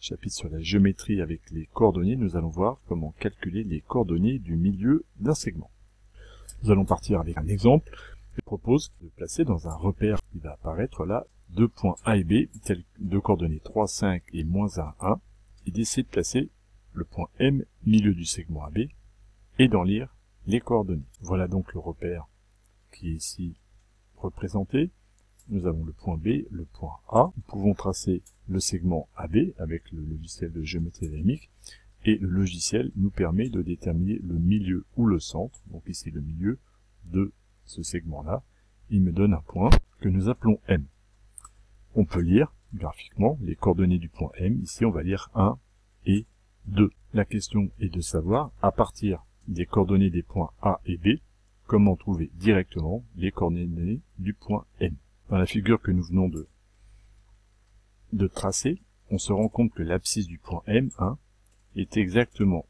chapitre sur la géométrie avec les coordonnées, nous allons voir comment calculer les coordonnées du milieu d'un segment. Nous allons partir avec un exemple. Je propose de placer dans un repère qui va apparaître là deux points A et B, tels deux coordonnées 3, 5 et moins 1, 1, et d'essayer de placer le point M milieu du segment AB et d'en lire les coordonnées. Voilà donc le repère qui est ici représenté. Nous avons le point B, le point A. Nous pouvons tracer le segment AB avec le logiciel de géométrie dynamique et le logiciel nous permet de déterminer le milieu ou le centre, donc ici le milieu de ce segment-là. Il me donne un point que nous appelons M. On peut lire graphiquement les coordonnées du point M. Ici, on va lire 1 et 2. La question est de savoir, à partir des coordonnées des points A et B, comment trouver directement les coordonnées du point M. Dans la figure que nous venons de tracer, on se rend compte que l'abscisse du point M1 est exactement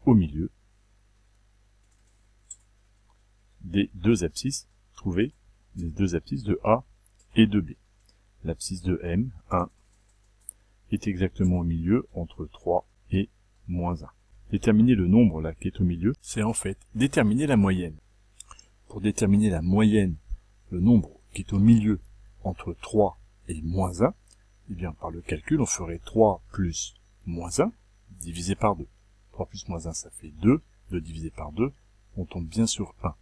au milieu des deux abscisses trouvées, des deux abscisses de A et de B. L'abscisse de M1 est exactement au milieu entre 3 et moins 1. Déterminer le nombre là qui est au milieu, c'est en fait déterminer la moyenne. Pour déterminer la moyenne, le nombre qui est au milieu entre 3 et moins 1, eh bien par le calcul, on ferait 3 plus moins 1 divisé par 2. 3 plus moins 1, ça fait 2. 2 divisé par 2, on tombe bien sur 1.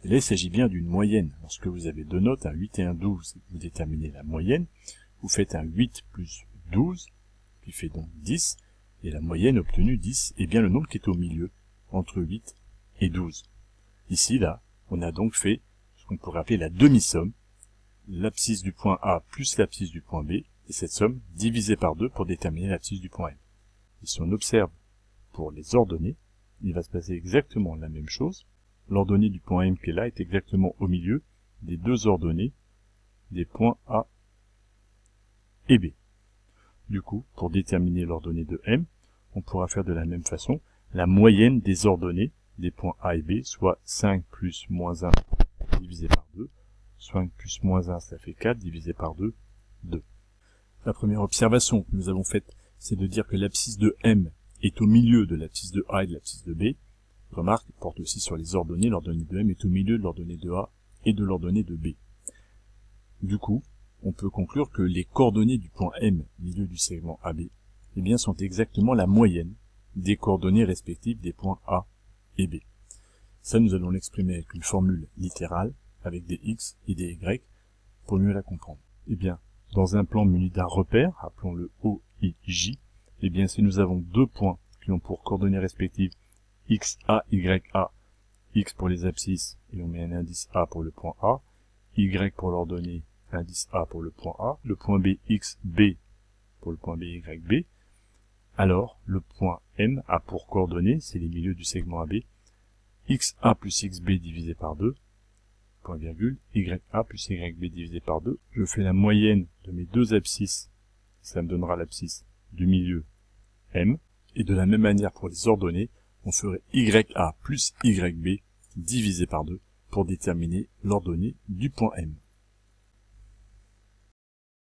Et là, il s'agit bien d'une moyenne. Lorsque vous avez deux notes, un 8 et un 12, vous déterminez la moyenne. Vous faites un 8 plus 12, qui fait donc 10. Et la moyenne obtenue, 10, est bien le nombre qui est au milieu, entre 8 et 12. Ici, là, on a donc fait ce qu'on pourrait appeler la demi-somme, l'abscisse du point A plus l'abscisse du point B, et cette somme divisée par 2 pour déterminer l'abscisse du point M. Et si on observe pour les ordonnées, il va se passer exactement la même chose. L'ordonnée du point M qui est là est exactement au milieu des deux ordonnées des points A et B. Du coup, pour déterminer l'ordonnée de M, on pourra faire de la même façon la moyenne des ordonnées des points A et B, soit 5 plus moins 1 divisé par 2. 5 plus moins 1, ça fait 4, divisé par 2, 2. La première observation que nous avons faite, c'est de dire que l'abscisse de M est au milieu de l'abscisse de A et de l'abscisse de B. Remarque, il porte aussi sur les ordonnées. L'ordonnée de M est au milieu de l'ordonnée de A et de l'ordonnée de B. Du coup, on peut conclure que les coordonnées du point M, milieu du segment AB, eh bien, sont exactement la moyenne des coordonnées respectives des points A et B. Ça, nous allons l'exprimer avec une formule littérale, avec des X et des Y, pour mieux la comprendre. Eh bien, dans un plan muni d'un repère, appelons-le O et J, eh bien, si nous avons deux points qui ont pour coordonnées respectives X, A, Y, A, X pour les abscisses, et on met un indice A pour le point A, Y pour l'ordonnée, indice A pour le point A, le point B, X, B pour le point B, Y, B, alors le point M a pour coordonnées, c'est les milieux du segment AB, XA plus XB divisé par 2, point virgule, YA plus YB divisé par 2. Je fais la moyenne de mes deux abscisses, ça me donnera l'abscisse du milieu M, et de la même manière pour les ordonnées, on ferait YA plus YB divisé par 2 pour déterminer l'ordonnée du point M.